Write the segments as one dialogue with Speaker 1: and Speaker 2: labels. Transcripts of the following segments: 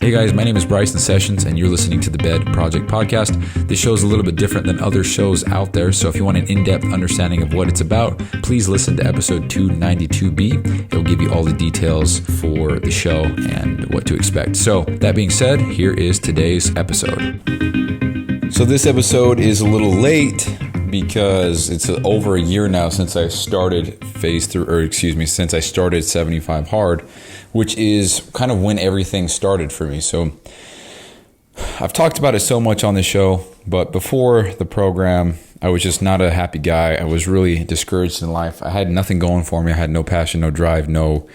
Speaker 1: Hey guys, my name is Bryson Sessions and you're listening to the Bed Project Podcast. This show is a little bit different than other shows out there, so if you want an in-depth understanding of what it's about, please listen to episode 292B. It'll give you all the details for the show and what to expect. So that being said, here is today's episode. So this episode is a little late because it's over a year now since I started since I started 75 Hard, which is kind of when everything started for me. So I've talked about it so much on the show, but before the program, I was just not a happy guy. I was really discouraged in life. I had nothing going for me. I had no passion, no drive, no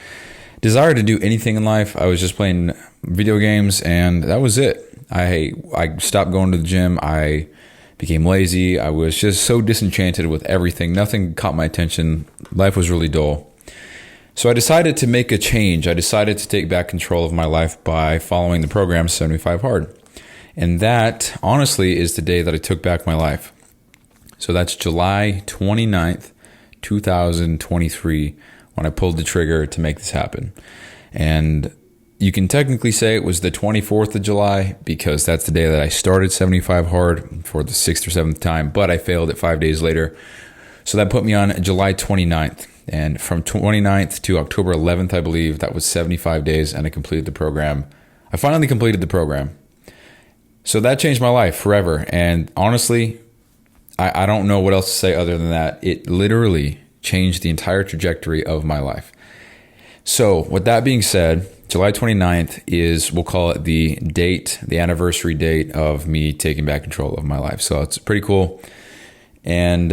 Speaker 1: desire to do anything in life. I was just playing video games and that was it. I stopped going to the gym. I became lazy. I was just so disenchanted with everything. Nothing caught my attention. Life was really dull. So I decided to make a change. I decided to take back control of my life by following the program 75 Hard. And that, honestly, is the day that I took back my life. So that's July 29th, 2023, when I pulled the trigger to make this happen. And you can technically say it was the 24th of July because that's the day that I started 75 Hard for the 6th or 7th time, but I failed it 5 days later. So that put me on July 29th. And from 29th to October 11th, I believe, that was 75 days, and I completed the program. I finally completed the program. So that changed my life forever. And honestly, I don't know what else to say other than that. It literally changed the entire trajectory of my life. So with that being said, July 29th is, we'll call it the anniversary date of me taking back control of my life. So it's pretty cool. And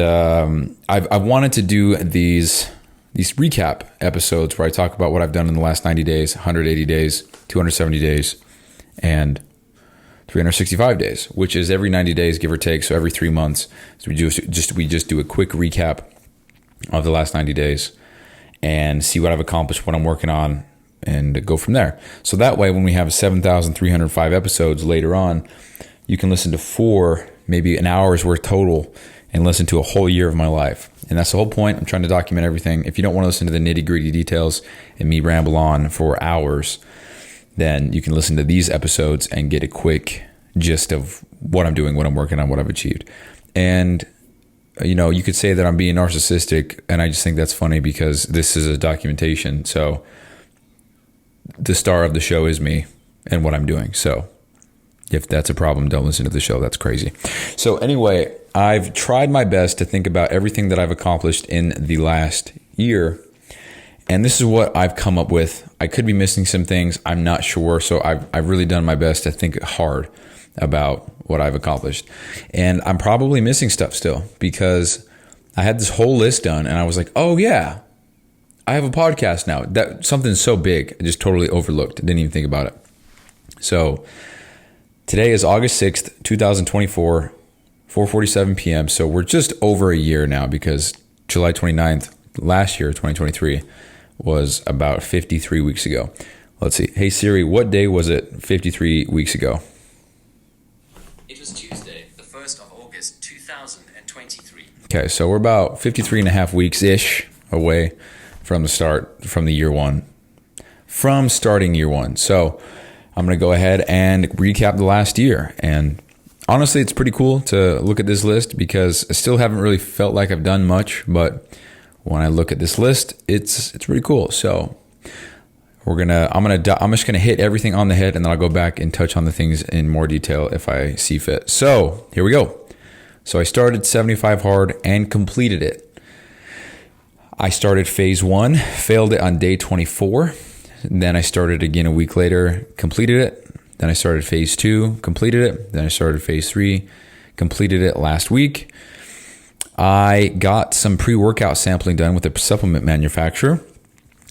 Speaker 1: I've wanted to do these recap episodes where I talk about what I've done in the last 90 days, 180 days, 270 days, and 365 days, which is every 90 days, give or take. So every 3 months, so we just do a quick recap of the last 90 days and see what I've accomplished, what I'm working on, and go from there. So that way, when we have 7,305 episodes later on, you can listen to 4, maybe an hour's worth total, and listen to a whole year of my life. And that's the whole point. I'm trying to document everything. If you don't want to listen to the nitty-gritty details and me ramble on for hours, then you can listen to these episodes and get a quick gist of what I'm doing, what I'm working on, what I've achieved. And, you could say that I'm being narcissistic, and I just think that's funny because this is a documentation. So the star of the show is me and what I'm doing. So if that's a problem, don't listen to the show. That's crazy. So anyway, I've tried my best to think about everything that I've accomplished in the last year. And this is what I've come up with. I could be missing some things. I'm not sure. So I've really done my best to think hard about what I've accomplished. And I'm probably missing stuff still because I had this whole list done and I was like, oh yeah, I have a podcast now. That something so big, I just totally overlooked. I didn't even think about it. So today is August 6th, 2024, 4:47 p.m. So we're just over a year now because July 29th, last year, 2023, was about 53 weeks ago. Let's see. Hey Siri, what day was it 53 weeks ago?
Speaker 2: It was Tuesday, the 1st of August, 2023.
Speaker 1: Okay, so we're about 53 and a half weeks-ish away from the year one. From starting year one. So I'm going to go ahead and recap the last year. And honestly, it's pretty cool to look at this list because I still haven't really felt like I've done much. But when I look at this list, it's pretty cool. So I'm just going to hit everything on the head and then I'll go back and touch on the things in more detail if I see fit. So here we go. So I started 75 Hard and completed it. I started phase 1, failed it on day 24. Then I started again a week later, completed it. Then I started phase 2, completed it. Then I started phase 3, completed it last week. I got some pre-workout sampling done with a supplement manufacturer.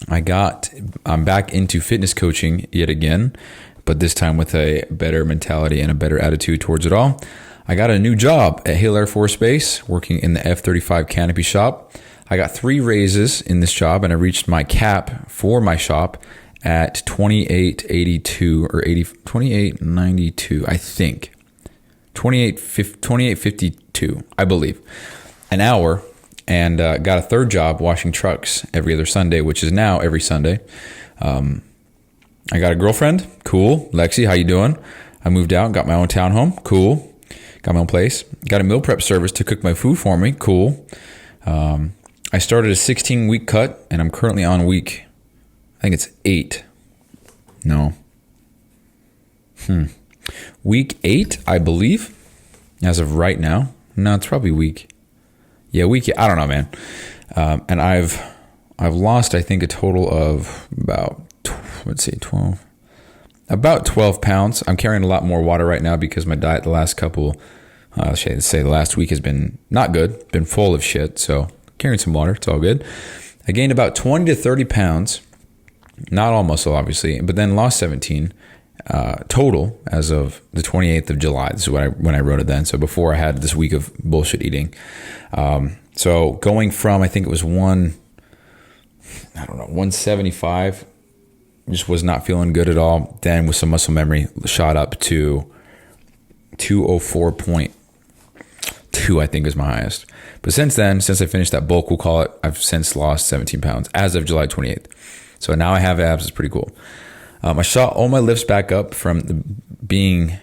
Speaker 1: I'm back into fitness coaching yet again, but this time with a better mentality and a better attitude towards it all. I got a new job at Hill Air Force Base, working in the F-35 canopy shop. I got 3 raises in this job, and I reached my cap for my shop at $28.82 or $28.92, I think. $28.52, I believe, an hour. And got a 3rd job washing trucks every other Sunday, which is now every Sunday. I got a girlfriend. Cool. Lexi, how you doing? I moved out, got my own townhome. Cool. Got my own place. Got a meal prep service to cook my food for me. Cool. I started a 16-week cut, and I'm currently on week, I think it's 8. No. Week 8, I believe, as of right now. No, it's probably week 8. I don't know, man. And I've lost, I think, a total of about, 12. About 12 pounds. I'm carrying a lot more water right now because my diet the last couple, the last week has been not good, been full of shit. So carrying some water, it's all good. I gained about 20 to 30 pounds, not all muscle, obviously, but then lost 17 total as of the 28th of July. This is when I wrote it then. So before I had this week of bullshit eating. So going from, I think it was 175, just was not feeling good at all. Then with some muscle memory, shot up to 204.2, I think is my highest. But since then, since I finished that bulk, we'll call it, I've since lost 17 pounds as of July 28th. So now I have abs. It's pretty cool. I shot all my lifts back up from being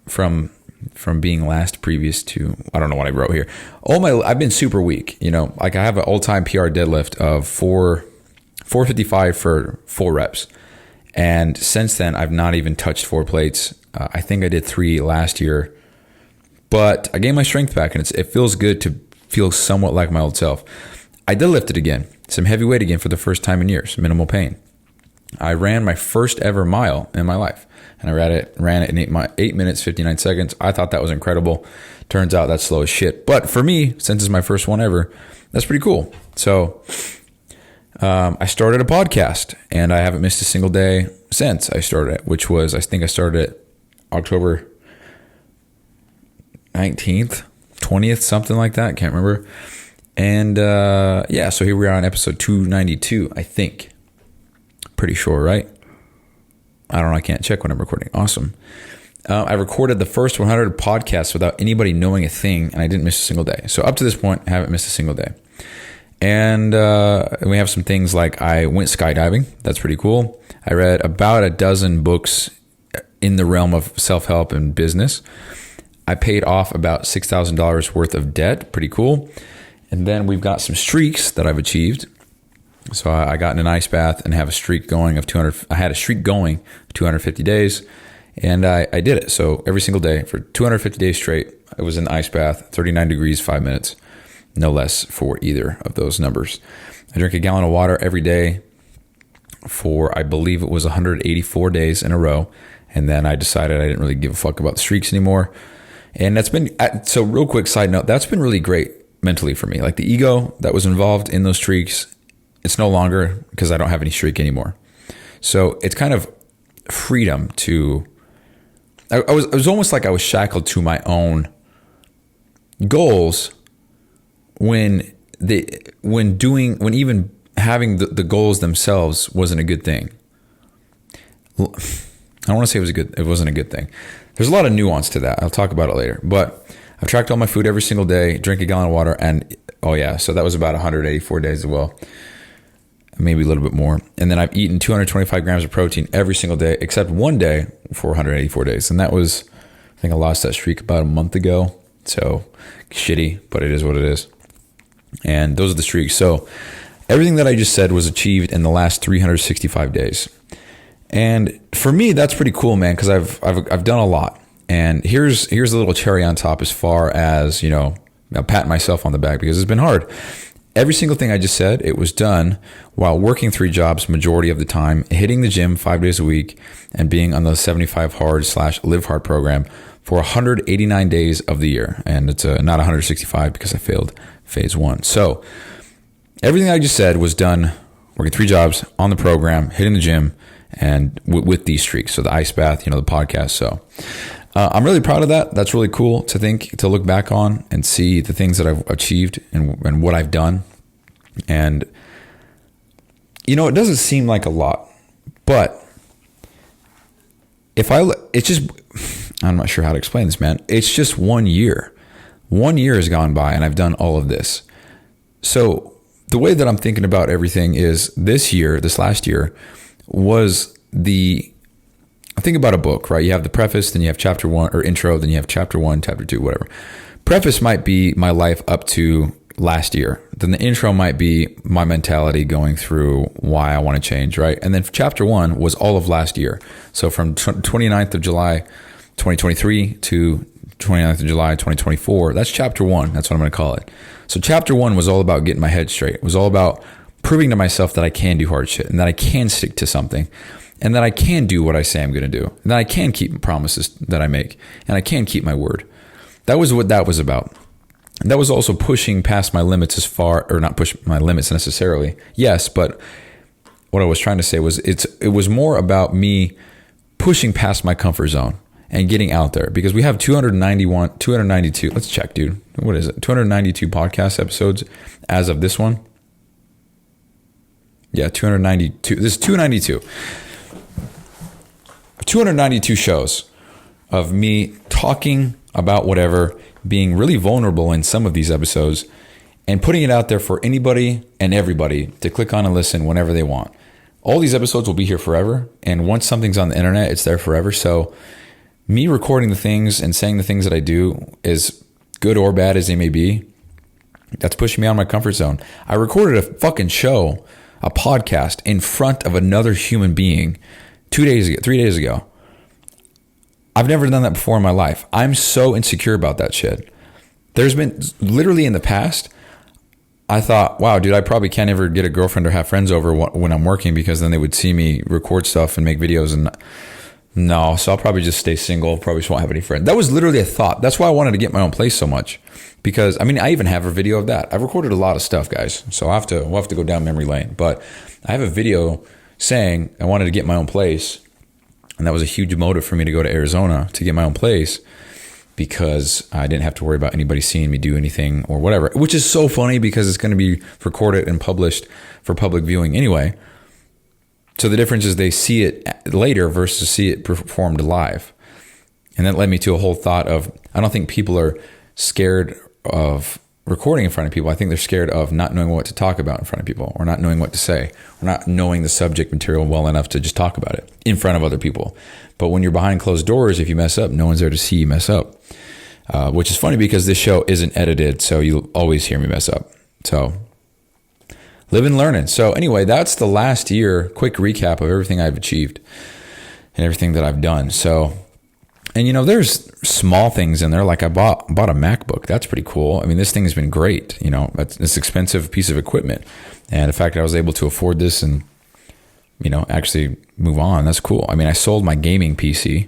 Speaker 1: last previous to, I don't know what I wrote here. I've been super weak, like I have an all-time PR deadlift of 455 for 4 reps. And since then, I've not even touched 4 plates. I think I did 3 last year, but I gained my strength back, and it feels good to feel somewhat like my old self. I deadlifted again, some heavy weight again for the first time in years, minimal pain. I ran my first ever mile in my life, and I ran it in 8 minutes, 59 seconds. I thought that was incredible. Turns out that's slow as shit. But for me, since it's my first one ever, that's pretty cool. So I started a podcast, and I haven't missed a single day since I started it, which was, I think I started it October 19th, 20th, something like that. I can't remember. And so here we are on episode 292, I think. Pretty sure, right? I don't know. I can't check when I'm recording. Awesome. I recorded the first 100 podcasts without anybody knowing a thing, and I didn't miss a single day. So up to this point, I haven't missed a single day. And we have some things like I went skydiving. That's pretty cool. I read about a dozen books in the realm of self-help and business. I paid off about $6,000 worth of debt. Pretty cool. And then we've got some streaks that I've achieved. So I got in an ice bath and have a streak going of 200. I had a streak going 250 days, and I did it. So every single day for 250 days straight, I was in the ice bath, 39 degrees, 5 minutes. No less for either of those numbers. I drink a gallon of water every day for, I believe it was 184 days in a row. And then I decided I didn't really give a fuck about the streaks anymore. And that's been, so real quick side note, that's been really great mentally for me. Like the ego that was involved in those streaks, it's no longer because I don't have any streak anymore. So it's kind of freedom to, it was almost like I was shackled to my own goals when even having the goals themselves wasn't a good thing. I don't want to say it wasn't a good thing. There's a lot of nuance to that. I'll talk about it later. But I've tracked all my food every single day, drink a gallon of water, and so that was about 184 days as well. Maybe a little bit more. And then I've eaten 225 grams of protein every single day, except one day for 184 days. And that was, I think I lost that streak about a month ago. So shitty, but it is what it is. And those are the streaks. So everything that I just said was achieved in the last 365 days. And for me, that's pretty cool, man, because I've done a lot. And here's a little cherry on top as far as, I'm patting myself on the back because it's been hard. Every single thing I just said, it was done while working 3 jobs majority of the time, hitting the gym 5 days a week, and being on the 75 hard / live hard program for 189 days of the year. And it's not 165 because I failed phase 1. So everything I just said was done working 3 jobs on the program, hitting the gym, and with these streaks. So the ice bath, the podcast. So I'm really proud of that. That's really cool to look back on and see the things that I've achieved and what I've done. And, it doesn't seem like a lot, but I'm not sure how to explain this, man. It's just 1 year. 1 year has gone by and I've done all of this. So the way that I'm thinking about everything is this last year was the think about a book, right? You have the preface, then you have chapter 1 or intro, then you have chapter 1, chapter 2, whatever. Preface might be my life up to last year. Then the intro might be my mentality going through why I want to change, right? And then chapter 1 was all of last year. So from 29th of July, 2023 to 29th of July, 2024, that's chapter 1. That's what I'm going to call it. So chapter 1 was all about getting my head straight. It was all about proving to myself that I can do hard shit and that I can stick to something and that I can do what I say I'm going to do and that I can keep promises that I make and I can keep my word. That was what that was about. That was also pushing past my limits as far, or not push my limits necessarily. Yes, but what I was trying to say was it was more about me pushing past my comfort zone and getting out there, because we have 292, let's check, dude. What is it? 292 podcast episodes as of this one. Yeah, 292. This is 292. 292 shows of me talking about whatever, being really vulnerable in some of these episodes, and putting it out there for anybody and everybody to click on and listen whenever they want. All these episodes will be here forever, and once something's on the internet, it's there forever. So me recording the things and saying the things that I do, as good or bad as they may be, that's pushing me out of my comfort zone. I recorded a fucking show, a podcast, in front of another human being 3 days ago. I've never done that before in my life. I'm so insecure about that shit. There's been literally in the past, I thought, wow, dude, I probably can't ever get a girlfriend or have friends over when I'm working, because then they would see me record stuff and make videos, and no, so I'll probably just stay single. Probably just won't have any friends. That was literally a thought. That's why I wanted to get my own place so much, because I mean, I even have a video of that. I've recorded a lot of stuff, guys. So we'll have to go down memory lane, but I have a video saying I wanted to get my own place. And that was a huge motive for me to go to Arizona to get my own place, because I didn't have to worry about anybody seeing me do anything or whatever, which is so funny because it's going to be recorded and published for public viewing anyway. So the difference is they see it later versus see it performed live. And that led me to a whole thought of, I don't think people are scared of recording in front of people. I think they're scared of not knowing what to talk about in front of people, or not knowing what to say, or not knowing the subject material well enough to just talk about it in front of other people. But when you're behind closed doors, if you mess up, no one's there to see you mess up, which is funny because this show isn't edited, so you'll always hear me mess up. So live and learning. So anyway, that's the last year, quick recap of everything I've achieved and everything that I've done. So, and you know, there's small things in there. Like I bought a MacBook. That's pretty cool. I mean, this thing has been great. You know, it's this expensive piece of equipment, and the fact that I was able to afford this and, you know, actually move on, that's cool. I mean, I sold my gaming PC,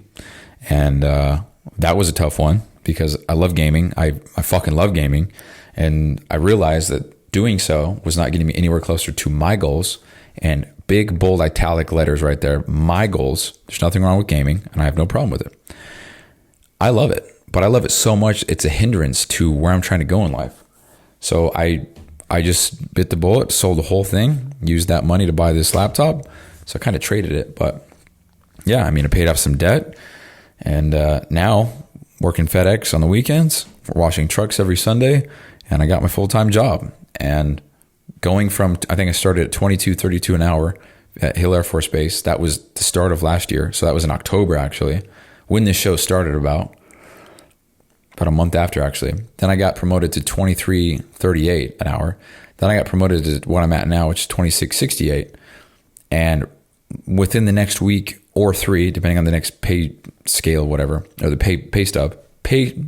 Speaker 1: and that was a tough one because I love gaming. I fucking love gaming, and I realized that doing so was not getting me anywhere closer to my goals. And big, bold, italic letters right there, my goals. There's nothing wrong with gaming, and I have no problem with it. I love it, but I love it so much it's a hindrance to where I'm trying to go in life. So I just bit the bullet, sold the whole thing, used that money to buy this laptop. So I kind of traded it, but yeah, I mean, I paid off some debt, and now working FedEx on the weekends, washing trucks every Sunday, and I got my full-time job. And going from, I think I started at $22.32 an hour at Hill Air Force Base. That was the start of last year. So that was in October, actually, when this show started, about a month after, actually. Then I got promoted to $23.38 an hour. Then I got promoted to what I'm at now, which is $26.68. And within the next week or three, depending on the next pay scale, whatever, or the pay stub, pay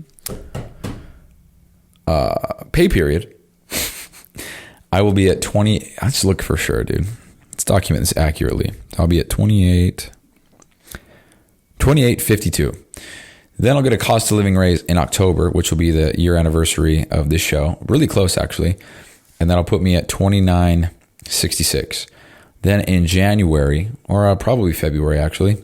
Speaker 1: period, I will be at 20. I just look for sure, dude. Let's document this accurately. I'll be at 28.52. Then I'll get a cost of living raise in October, which will be the year anniversary of this show. Really close, actually. And that'll put me at 29.66. Then in January, or probably February, actually,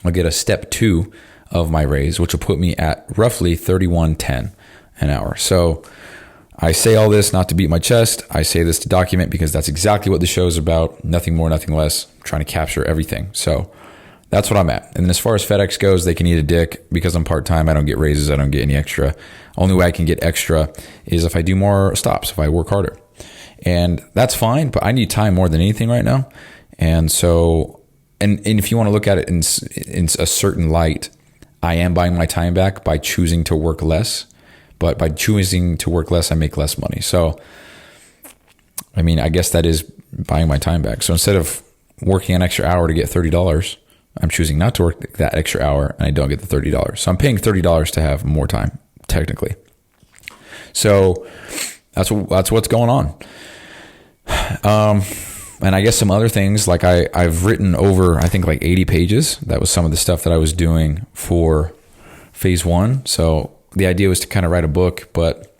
Speaker 1: I'll get a step 2 of my raise, which will put me at roughly $31.10 an hour. So I say all this not to beat my chest. I say this to document because that's exactly what the show is about. Nothing more, nothing less. I'm trying to capture everything. So that's what I'm at. And then as far as FedEx goes, they can eat a dick because I'm part-time. I don't get raises. I don't get any extra. Only way I can get extra is if I do more stops, if I work harder. And that's fine, but I need time more than anything right now. And so and if you want to look at it in a certain light, I am buying my time back by choosing to work less. But by choosing to work less, I make less money. So, I mean, I guess that is buying my time back. So instead of working an extra hour to get $30, I'm choosing not to work that extra hour and I don't get the $30. So I'm paying $30 to have more time, technically. So that's what's going on. And I guess some other things, like I've written over, I think like 80 pages. That was some of the stuff that I was doing for phase 1. So the idea was to kind of write a book, but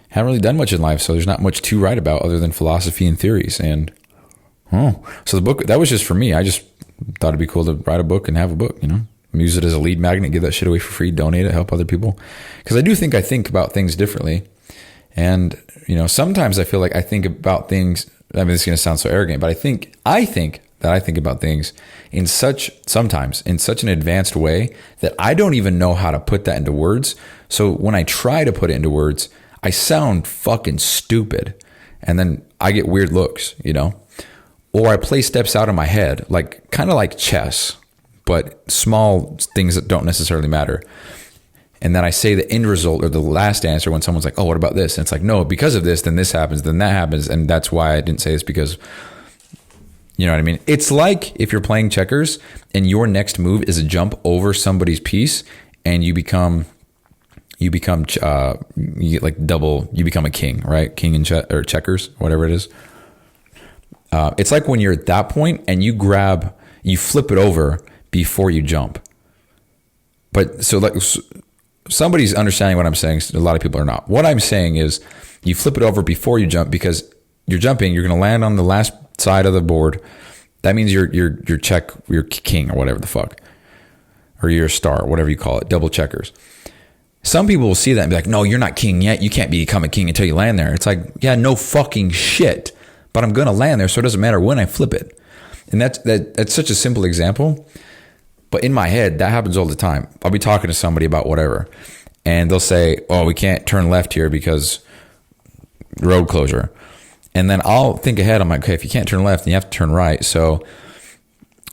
Speaker 1: haven't really done much in life. So there's not much to write about other than philosophy and theories. And so the book, that was just for me. I just thought it'd be cool to write a book and have a book, use it as a lead magnet, give that shit away for free, donate it, help other people. Because I think about things differently. And, sometimes I feel like I think about things, I mean, it's going to sound so arrogant, but I think that I think about things sometimes in such an advanced way that I don't even know how to put that into words. So when I try to put it into words, I sound fucking stupid. And then I get weird looks, or I play steps out in my head, like kind of like chess, but small things that don't necessarily matter. And then I say the end result or the last answer when someone's like, oh, what about this? And it's like, no, because of this, then this happens, then that happens. And that's why I didn't say this because, you know what I mean? It's like if you're playing checkers and your next move is a jump over somebody's piece and you become like double, you become a king, right? King in or checkers, whatever it is. It's like when you're at that point and you flip it over before you jump. But so like somebody's understanding what I'm saying. A lot of people are not. What I'm saying is you flip it over before you jump because you're jumping. You're going to land on the last side of the board. That means you're king or whatever the fuck, or you're a star, whatever you call it, double checkers. Some people will see that and be like, no, you're not king yet. You can't become a king until you land there. It's like, yeah, no fucking shit. But I'm going to land there, so it doesn't matter when I flip it. And that's such a simple example. But in my head, that happens all the time. I'll be talking to somebody about whatever, and they'll say, oh, we can't turn left here because road closure. And then I'll think ahead. I'm like, okay, if you can't turn left, then you have to turn right. So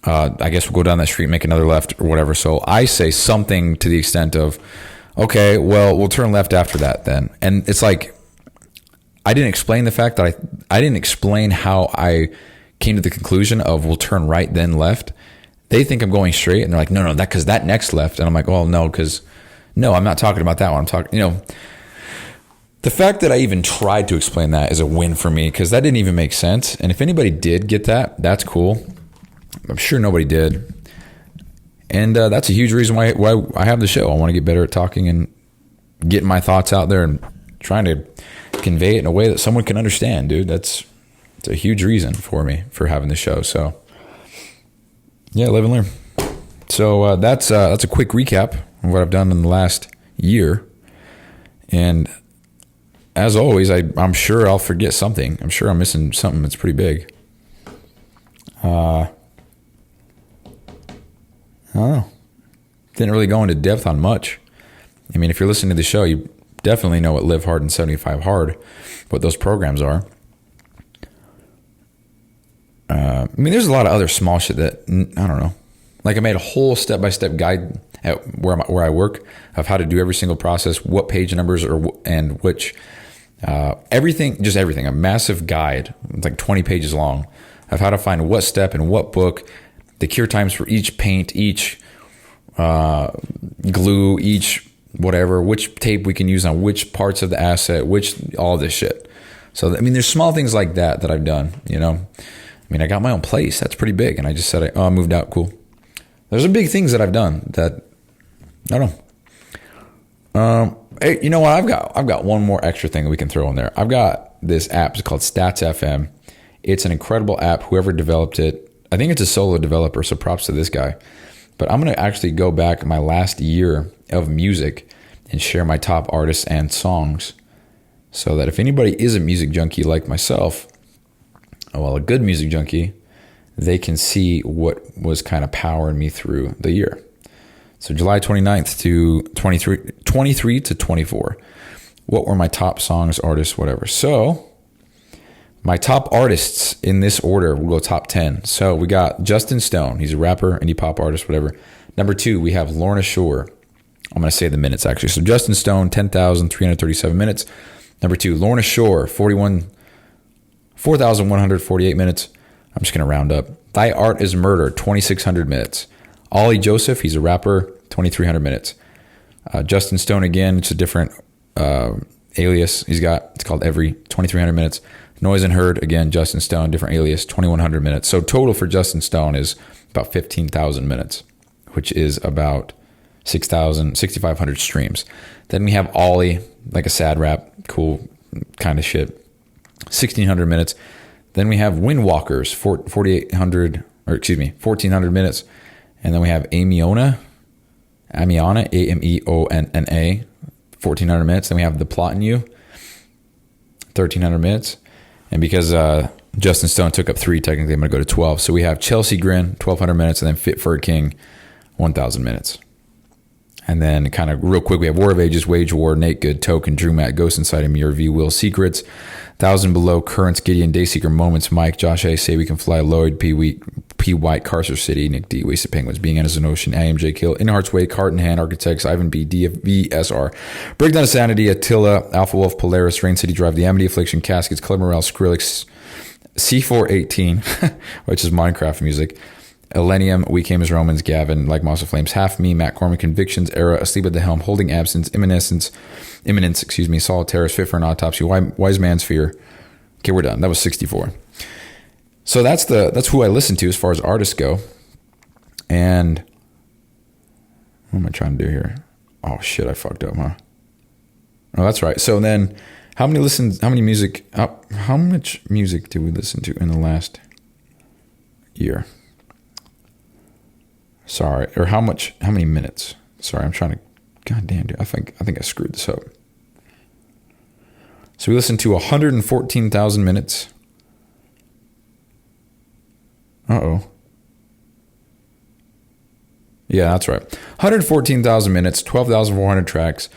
Speaker 1: I guess we'll go down that street, make another left or whatever. So I say something to the extent of, okay, well, we'll turn left after that then. And it's like, I didn't explain the fact that I didn't explain how I came to the conclusion of we'll turn right, then left. They think I'm going straight and they're like, no, because that next left. And I'm like, well, no, I'm not talking about that one. I'm talking, the fact that I even tried to explain that is a win for me because that didn't even make sense. And if anybody did get that, that's cool. I'm sure nobody did. And that's a huge reason why I have the show. I want to get better at talking and getting my thoughts out there and trying to convey it in a way that someone can understand, dude. It's a huge reason for me for having the show. So yeah, live and learn. So that's a quick recap of what I've done in the last year. And as always, I'm sure I'll forget something. I'm sure I'm missing something that's pretty big. I don't know. Didn't really go into depth on much. I mean, if you're listening to the show, you definitely know what Live Hard and 75 Hard, what those programs are. I mean, there's a lot of other small shit that, I don't know. Like I made a whole step-by-step guide at where I work of how to do every single process, what page numbers and which, everything, a massive guide. It's like 20 pages long of how to find what step and what book, the cure times for each paint, each glue, each whatever, which tape we can use on which parts of the asset, all this shit. So, I mean, there's small things like that I've done, I mean, I got my own place. That's pretty big. And I just said, I moved out. Cool. Those are big things that I've done that, I don't know. Hey, you know what? I've got one more extra thing that we can throw in there. I've got this app. It's called Stats FM. It's an incredible app. Whoever developed it, I think it's a solo developer, so props to this guy. But I'm going to actually go back my last year of music and share my top artists and songs so that if anybody is a music junkie like myself, a good music junkie, they can see what was kind of powering me through the year. So July 29th to 23 to 24. What were my top songs, artists, whatever. So My top artists in this order, we'll go top 10. So we got Justin Stone. He's a rapper, indie pop artist, whatever. Number 2, we have Lorna Shore. I'm going to say the minutes, actually. So Justin Stone, 10,337 minutes. Number 2, Lorna Shore, 4,148 minutes. I'm just going to round up. Thy Art is Murder, 2,600 minutes. Ollie Joseph, he's a rapper, 2,300 minutes. Justin Stone, again, it's a different alias he's got. It's called Every, 2,300 minutes. Noise and Heard, again, Justin Stone, different alias, 2,100 minutes. So total for Justin Stone is about 15,000 minutes, which is about 6,500 streams. Then we have Ollie, like a sad rap, cool kind of shit, 1,600 minutes. Then we have Windwalkers, 1,400 minutes. And then we have Amiona, Ameonna, 1,400 minutes. Then we have The Plot in You, 1,300 minutes. And because Justin Stone took up 3, technically I'm going to go to 12. So we have Chelsea Grin, 1,200 minutes, and then Fit for a King, 1,000 minutes. And then kind of real quick, we have War of Ages, Wage War, Nate Good, Token, Drew Matt, Ghost Inside of Me, V, Will Secrets, 1,000 Below, Currents, Gideon, Dayseeker, Moments, Mike, Josh A, Say We Can Fly, Lloyd, P. White, Carcer City, Nick D, Wasted Penguins, Being As an Ocean, AMJ Kill, In Heart's Way, Cart in Hand, Architects, Ivan B, DFV, SR, Breakdown of Sanity, Attila, Alpha Wolf, Polaris, Rain City Drive, The Amity Affliction, Caskets, Club Morale, Skrillex, C418, which is Minecraft music, Elenium, We Came as Romans, Gavin, Like Moss of Flames, Half Me, Matt Cormick, Convictions, Era, Asleep at the Helm, Holding Absence, Imminence, Solitaires, Fit for an Autopsy, Wise Man's Fear. Okay, we're done. That was 64. So that's who I listen to as far as artists go. And what am I trying to do here? Oh shit, I fucked up, huh? Oh, that's right. So then how much music did we listen to in the last year? Sorry, or how many minutes? Sorry, I'm trying to, god damn, dude, I think I screwed this up. So we listened to 114,000 minutes. Uh-oh. Yeah, that's right. 114,000 minutes, 12,400 tracks,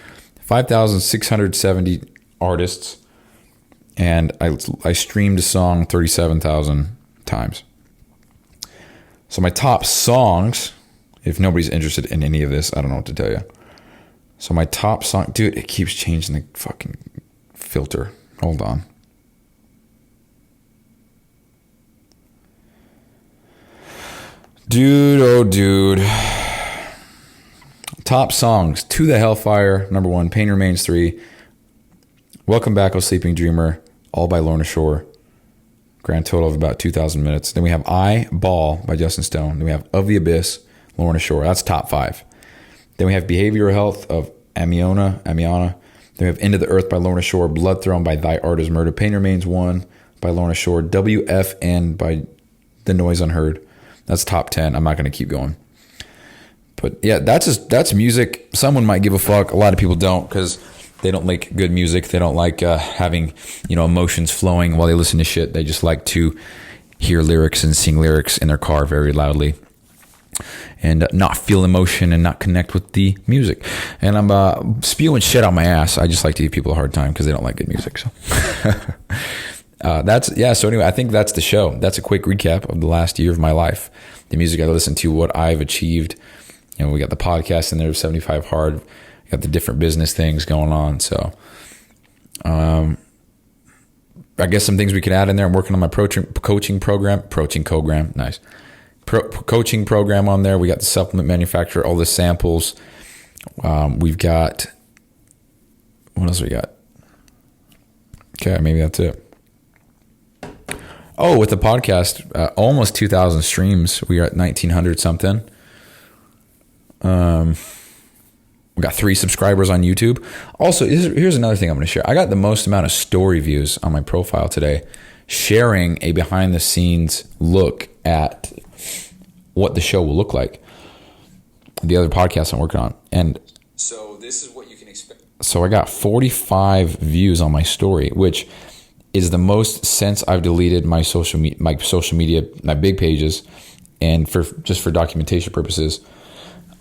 Speaker 1: 5,670 artists, and I streamed a song 37,000 times. So my top songs, if nobody's interested in any of this, I don't know what to tell you. So my top song, dude, it keeps changing the fucking filter. Hold on. Dude, oh dude. Top songs. To the Hellfire, number 1. Pain Remains, 3. Welcome Back, O Sleeping Dreamer, all by Lorna Shore. Grand total of about 2,000 minutes. Then we have I Ball by Justin Stone. Then we have Of the Abyss, Lorna Shore. That's top 5. Then we have Behavioral Health of Amionna. Then we have Into the Earth by Lorna Shore. Blood Throne by Thy Art is Murder. Pain Remains 1 by Lorna Shore. WFN by The Noise Unheard. That's top 10. I'm not going to keep going. But yeah, that's music. Someone might give a fuck. A lot of people don't because they don't like good music. They don't like having, emotions flowing while they listen to shit. They just like to hear lyrics and sing lyrics in their car very loudly and not feel emotion and not connect with the music. And I'm spewing shit out my ass. I just like to give people a hard time because they don't like good music. So so anyway, I think that's the show. That's a quick recap of the last year of my life. The music I listened to, what I've achieved. We got the podcast in there, 75 Hard. We got the different business things going on. So I guess some things we could add in there. I'm working on my coaching program. Nice. Coaching program on there. We got the supplement manufacturer, all the samples. We've got, what else we got? Okay, maybe that's it. Oh, with the podcast, almost 2,000 streams. We are at 1,900 something. We got 3 subscribers on YouTube. Also, here's another thing I'm going to share. I got the most amount of story views on my profile today, sharing a behind the scenes look at what the show will look like. The other podcast I'm working on. And so this is what you can expect. So I got 45 views on my story, which is the most since I've deleted my social media, my big pages, and for documentation purposes.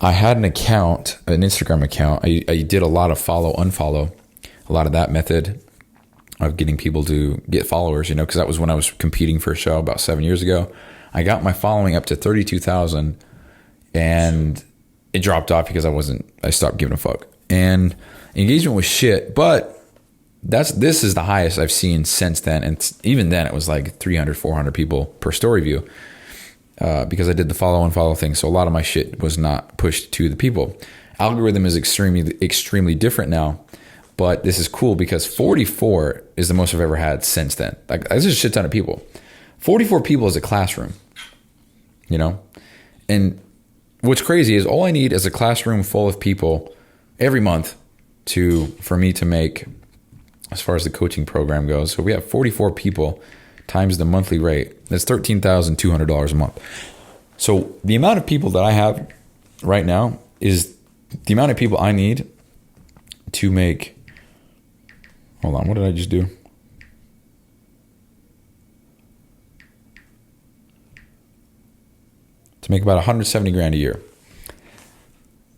Speaker 1: I had an Instagram account. I did a lot of follow, unfollow, a lot of that method. of getting people to get followers, because that was when I was competing for a show about 7 years ago. I got my following up to 32,000 and it dropped off because I stopped giving a fuck. And engagement was shit, but this is the highest I've seen since then. And even then it was like 300, 400 people per story view, because I did the follow thing. So a lot of my shit was not pushed to the people. Algorithm is extremely different now, but this is cool because 44 is the most I've ever had since then. Like, that's just a shit ton of people. 44 people is a classroom, and what's crazy is all I need is a classroom full of people every month for me to make, as far as the coaching program goes. So we have 44 people times the monthly rate. That's $13,200 a month. So the amount of people that I have right now is the amount of people I need to make. Hold on, what did I just do? To make about 170 grand a year.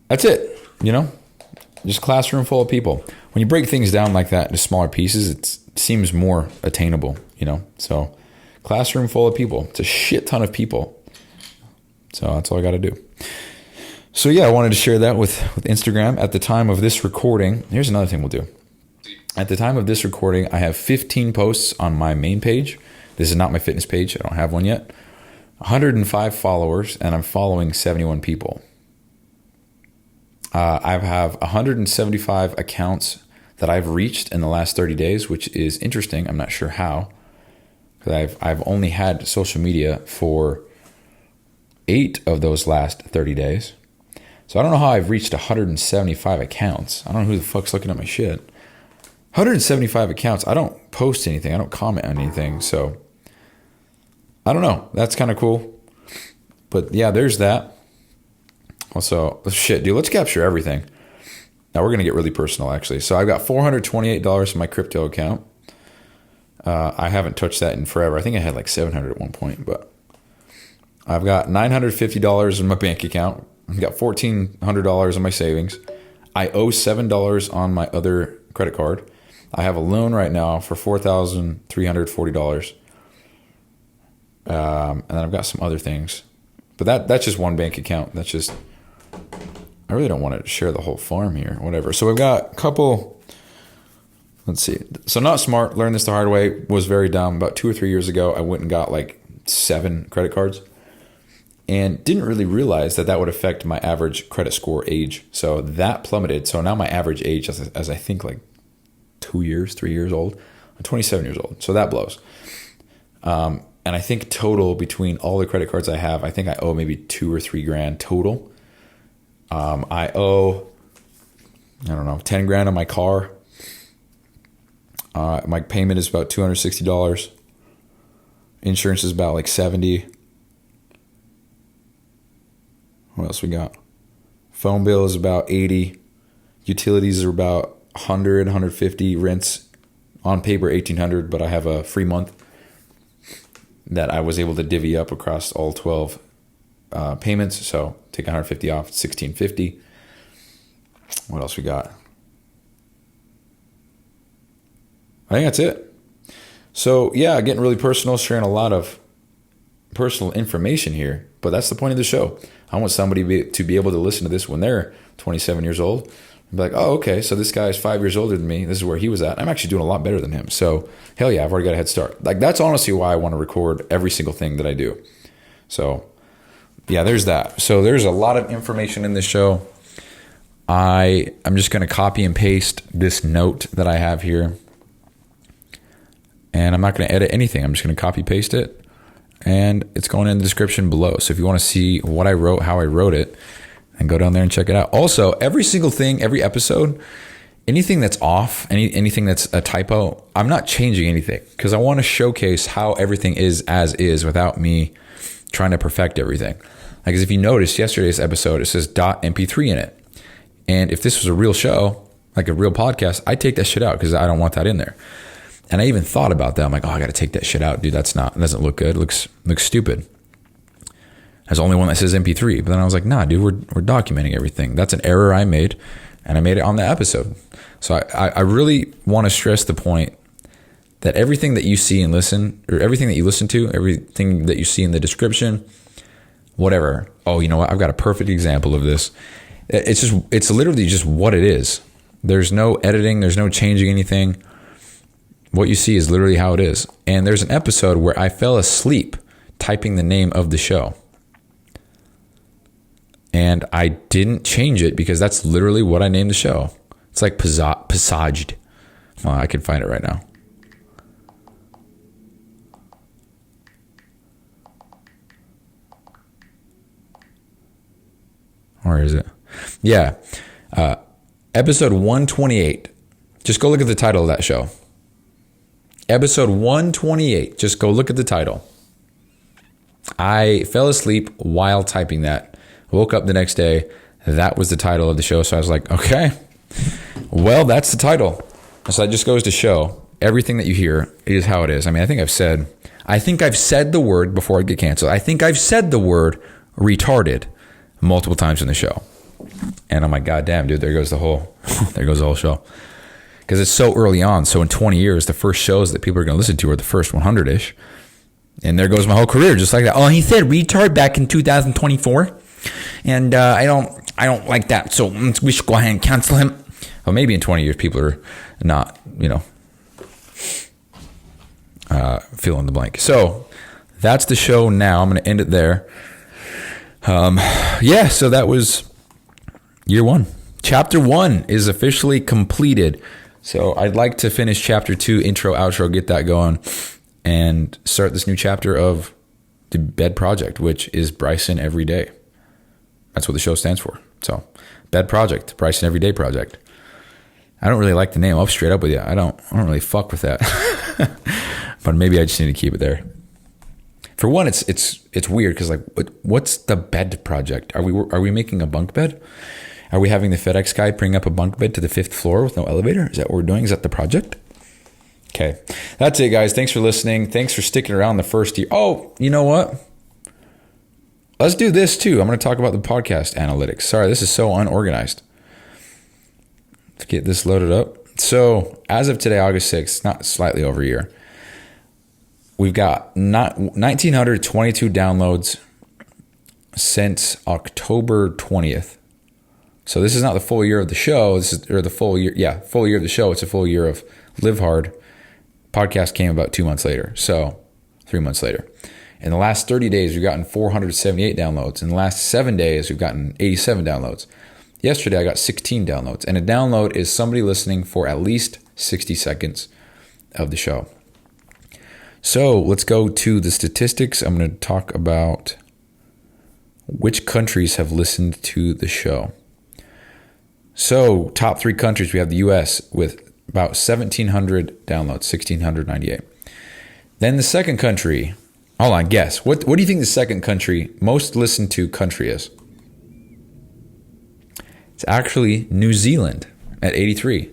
Speaker 1: That's it, just a classroom full of people. When you break things down like that into smaller pieces, it seems more attainable, So classroom full of people. It's a shit ton of people. So that's all I got to do. So yeah, I wanted to share that with Instagram. At the time of this recording, here's another thing we'll do. At the time of this recording, I have 15 posts on my main page. This is not my fitness page. I don't have one yet. 105 followers, and I'm following 71 people. I have 175 accounts that I've reached in the last 30 days, which is interesting. I'm not sure how, because I've only had social media for 8 of those last 30 days. So I don't know how I've reached 175 accounts. I don't know who the fuck's looking at my shit. 175 accounts. I don't post anything. I don't comment on anything. So I don't know. That's kind of cool. But yeah, there's that. Also, shit, dude, let's capture everything. Now we're going to get really personal, actually. So I've got $428 in my crypto account. I haven't touched that in forever. I think I had like 700 at one point, but I've got $950 in my bank account. I've got $1,400 in my savings. I owe $7 on my other credit card. I have a loan right now for $4,340. And then I've got some other things. But that's just one bank account. That's just, I really don't want to share the whole farm here, whatever. So we've got a couple, let's see. So not smart, learned this the hard way, was very dumb. About 2 or 3 years ago, I went and got like 7 credit cards and didn't really realize that would affect my average credit score age. So that plummeted. So now my average age, as I think like 2 years, 3 years old, I'm 27 years old. So that blows. And I think total between all the credit cards I have, I think I owe maybe 2 or 3 grand total. I owe, 10 grand on my car. My payment is about $260. Insurance is about like 70. What else we got? Phone bill is about 80. Utilities are about 100, 150. Rents on paper 1,800, but I have a free month that I was able to divvy up across all 12 payments. So take 150 off, 1,650. What else we got? I think that's it. So yeah, getting really personal, sharing a lot of personal information here, but that's the point of the show. I want somebody to be able to listen to this when they're 27 years old and be like, oh, okay, so this guy's 5 years older than me. This is where he was at. I'm actually doing a lot better than him. So hell yeah, I've already got a head start. Like, that's honestly why I want to record every single thing that I do. So yeah, there's that. So there's a lot of information in this show. I'm just going to copy and paste this note that I have here. And I'm not going to edit anything. I'm just going to copy paste it. And it's going in the description below. So if you want to see what I wrote, how I wrote it, and go down there and check it out. Also, every single thing, every episode, anything that's off, anything that's a typo, I'm not changing anything because I want to showcase how everything is as is without me trying to perfect everything. Like, if you noticed yesterday's episode, it says .mp3 in it. And if this was a real show, like a real podcast, I'd take that shit out because I don't want that in there. And I even thought about that. I'm like, oh, I got to take that shit out, dude. It doesn't look good. It looks stupid. There's only one that says MP3. But then I was like, nah, dude, we're documenting everything. That's an error I made, and I made it on the episode. So I really want to stress the point that everything that you see and listen, or everything that you listen to, everything that you see in the description, whatever. Oh, you know what? I've got a perfect example of this. It's literally just what it is. There's no editing. There's no changing anything. What you see is literally how it is. And there's an episode where I fell asleep typing the name of the show. And I didn't change it because that's literally what I named the show. It's like Passaged. Well, I can find it right now. Where is it? Yeah. Episode 128. Just go look at the title of that show. Episode 128. Just go look at the title. I fell asleep while typing that. Woke up the next day. That was the title of the show. So I was like, okay, well, that's the title. So that just goes to show everything that you hear is how it is. I mean, I think I've said the word before I get canceled. I think I've said the word retarded multiple times in the show. And I'm like, God damn, dude, there goes the whole show. Because it's so early on. So in 20 years, the first shows that people are going to listen to are the first 100-ish. And there goes my whole career just like that. Oh, he said retard back in 2024. And I don't like that. So we should go ahead and cancel him. Well, maybe in 20 years, people are not, fill in the blank. So that's the show now. I'm going to end it there. So that was year 1. Chapter 1 is officially completed. So I'd like to finish chapter 2, intro, outro, get that going, and start this new chapter of the Bed Project, which is Bryson Every Day. That's what the show stands for. So Bed Project, Bryson Everyday Project. I don't really like the name. I'll be straight up with you. I don't really fuck with that. But maybe I just need to keep it there. For one, it's weird because like, what's the Bed Project? Are we making a bunk bed? Are we having the FedEx guy bring up a bunk bed to the 5th floor with no elevator? Is that what we're doing? Is that the project? Okay, that's it, guys. Thanks for listening. Thanks for sticking around the first year. Oh, you know what? Let's do this too. I'm going to talk about the podcast analytics. Sorry, this is so unorganized. Let's get this loaded up. So as of today, August 6th, not slightly over a year, we've got 1,922 downloads since October 20th. So this is not the full year of the show. Full year of the show. It's a full year of Live Hard. Podcast came about 2 months later. So 3 months later. In the last 30 days, we've gotten 478 downloads. In the last 7 days, we've gotten 87 downloads. Yesterday, I got 16 downloads. And a download is somebody listening for at least 60 seconds of the show. So let's go to the statistics. I'm going to talk about which countries have listened to the show. So top 3 countries, we have the US with about 1,700 downloads, 1,698. Then the second country, hold on, guess. What do you think the second country, most listened to country is? It's actually New Zealand at 83.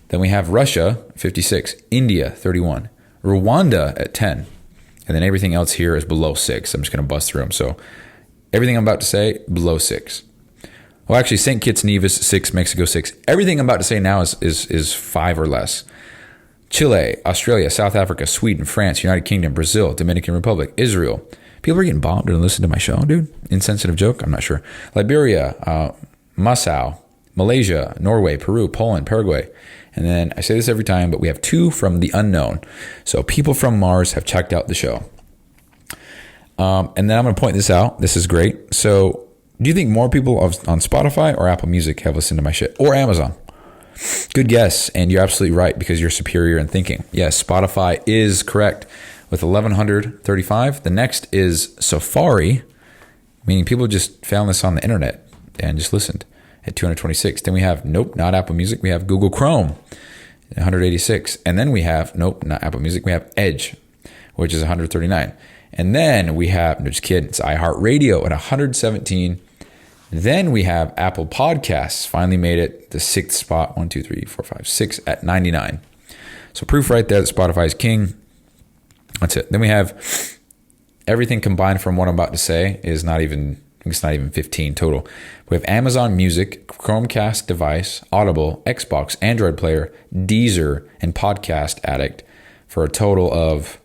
Speaker 1: Then we have Russia, 56. India, 31. Rwanda at 10. And then everything else here is below 6. I'm just going to bust through them. So everything I'm about to say, below 6. Well, actually, St. Kitts, Nevis, 6. Mexico, 6. Everything I'm about to say now is 5 or less. Chile, Australia, South Africa, Sweden, France, United Kingdom, Brazil, Dominican Republic, Israel. People are getting bombed and listen to my show, dude. Insensitive joke? I'm not sure. Liberia, Macau, Malaysia, Norway, Peru, Poland, Paraguay. And then I say this every time, but we have 2 from the unknown. So people from Mars have checked out the show. And then I'm going to point this out. This is great. So do you think more people on Spotify or Apple Music have listened to my shit? Or Amazon? Good guess. And you're absolutely right because you're superior in thinking. Yes, Spotify is correct with 1,135. The next is Safari, meaning people just found this on the internet and just listened at 226. Then we have, not Apple Music. We have Google Chrome, 186. And then we have, not Apple Music. We have Edge, which is 139. And then we have, no, just kidding, it's iHeartRadio at 117. Then we have Apple Podcasts, finally made it the 6th spot, 1, 2, 3, 4, 5, 6 at 99. So proof right there that Spotify is king. That's it. Then we have everything combined from what I'm about to say is not even 15 total. We have Amazon Music, Chromecast device, Audible, Xbox, Android Player, Deezer, and Podcast Addict. for a total of,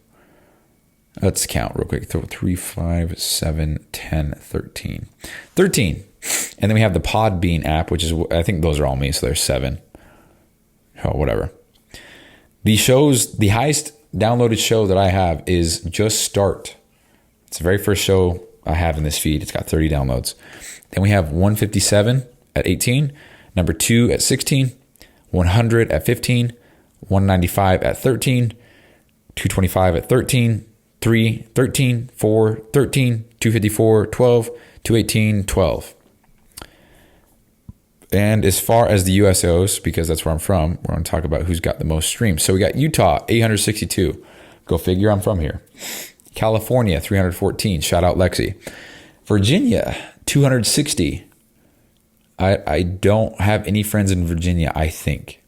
Speaker 1: let's count real quick, 3, 5, 7, 10, 13. 13. And then we have the Podbean app, which is, I think those are all me, so there's 7. Oh, whatever. The highest downloaded show that I have is Just Start. It's the very first show I have in this feed. It's got 30 downloads. Then we have 157 at 18, number 2 at 16, 100 at 15, 195 at 13, 225 at 13, 3, 13, 4, 13, 254, 12, 218, 12. And as far as the US goes, because that's where I'm from, we're going to talk about who's got the most streams. So we got Utah, 862. Go figure, I'm from here. California, 314. Shout out Lexi. Virginia, 260. I don't have any friends in Virginia, I think.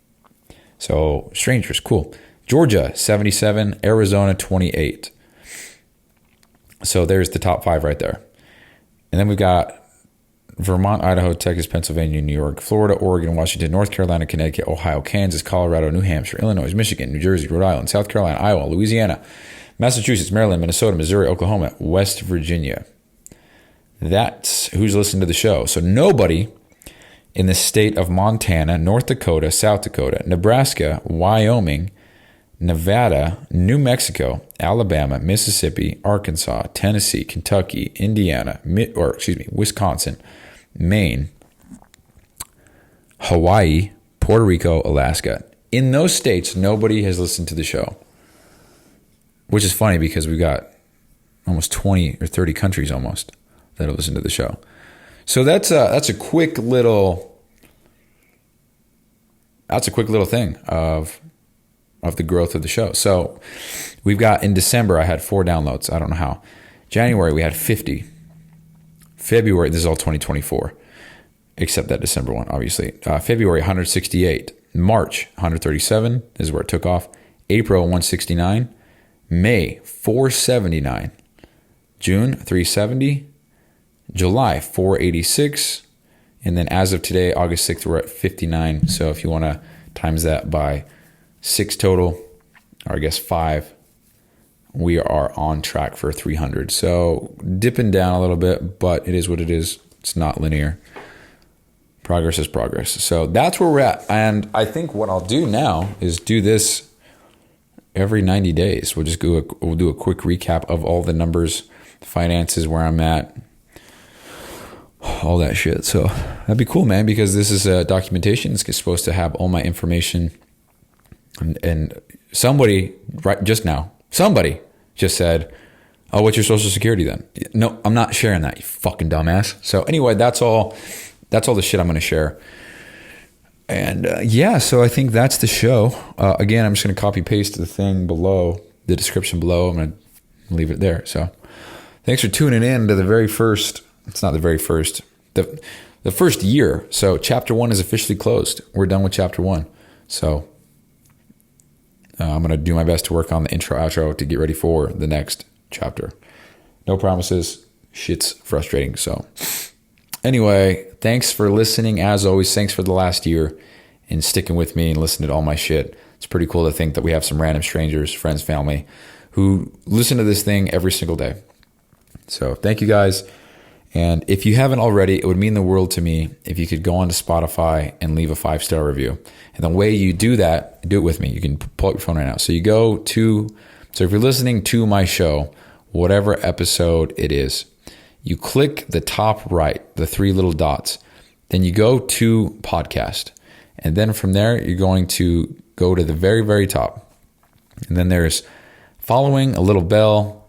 Speaker 1: So strangers, cool. Georgia, 77. Arizona, 28. So there's the top 5 right there. And then we've got Vermont, Idaho, Texas, Pennsylvania, New York, Florida, Oregon, Washington, North Carolina, Connecticut, Ohio, Kansas, Colorado, New Hampshire, Illinois, Michigan, New Jersey, Rhode Island, South Carolina, Iowa, Louisiana, Massachusetts, Maryland, Minnesota, Missouri, Oklahoma, West Virginia. That's who's listening to the show. So nobody in the state of Montana, North Dakota, South Dakota, Nebraska, Wyoming, Nevada, New Mexico, Alabama, Mississippi, Arkansas, Tennessee, Kentucky, Indiana, Wisconsin, Maine, Hawaii, Puerto Rico, Alaska. In those states, nobody has listened to the show, which is funny because we've got almost 20 or 30 countries almost that have listened to the show. So that's a quick little thing of the growth of the show. So we've got, in December, I had 4 downloads. I don't know how. January, we had 50. February, this is all 2024, except that December one, obviously. February, 168. March, 137 is where it took off. April, 169. May, 479. June, 370. July, 486. And then as of today, August 6th, we're at 59. So if you want to times that by 6 total, or I guess 5, we are on track for 300. So dipping down a little bit, but it is what it is. It's not linear. Progress is progress. So that's where we're at. And I think what I'll do now is do this every 90 days. We'll just we'll do a quick recap of all the numbers, finances, where I'm at, all that shit. So that'd be cool, man, because this is documentation. It's supposed to have all my information. And somebody somebody just said, "Oh, what's your social security then?" No, I'm not sharing that, you fucking dumbass. So anyway, that's all the shit I'm going to share. And so I think that's the show. Again, I'm just going to copy paste the thing below, the description below. I'm going to leave it there. So thanks for tuning in to the very first, it's not the very first, the first year. So chapter 1 is officially closed. We're done with chapter 1. So I'm going to do my best to work on the intro, outro to get ready for the next chapter. No promises. Shit's frustrating. So anyway, thanks for listening. As always, thanks for the last year and sticking with me and listening to all my shit. It's pretty cool to think that we have some random strangers, friends, family, who listen to this thing every single day. So thank you guys. And if you haven't already, it would mean the world to me if you could go onto Spotify and leave a 5-star review. And the way you do that, do it with me. You can pull up your phone right now. So you go to, so if you're listening to my show, whatever episode it is, you click the top right, the 3 little dots. Then you go to podcast. And then from there, you're going to go to the very, very top. And then there's following, a little bell,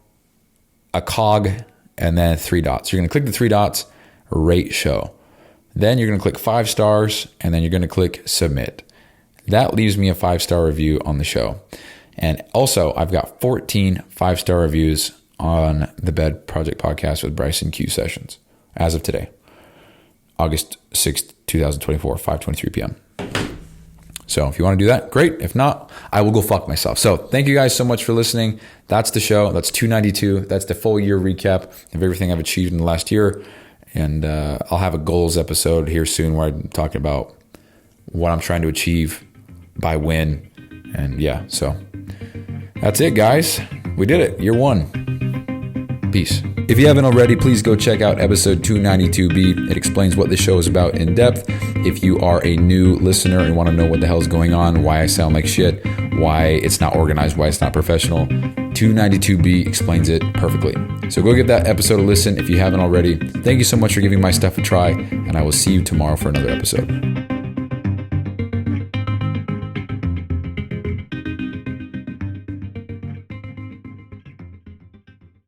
Speaker 1: a cog, and then 3 dots. You're going to click the 3 dots, rate show. Then you're going to click 5 stars, and then you're going to click submit. That leaves me a 5-star review on the show. And also, I've got 14 5-star reviews on the Bed Project Podcast with Bryson Q Sessions as of today, August 6th, 2024, 5:23 p.m. So if you want to do that, great. If not, I will go fuck myself. So thank you guys so much for listening. That's the show. That's 292. That's the full year recap of everything I've achieved in the last year. And I'll have a goals episode here soon where I'm talking about what I'm trying to achieve by when. And yeah, so That's it, guys. We did it. Year 1. Peace. If you haven't already, please go check out episode 292B. It explains what this show is about in depth. If you are a new listener and want to know what the hell is going on, why I sound like shit, why it's not organized, why it's not professional, 292B explains it perfectly. So go give that episode a listen if you haven't already. Thank you so much for giving my stuff a try, and I will see you tomorrow for another episode.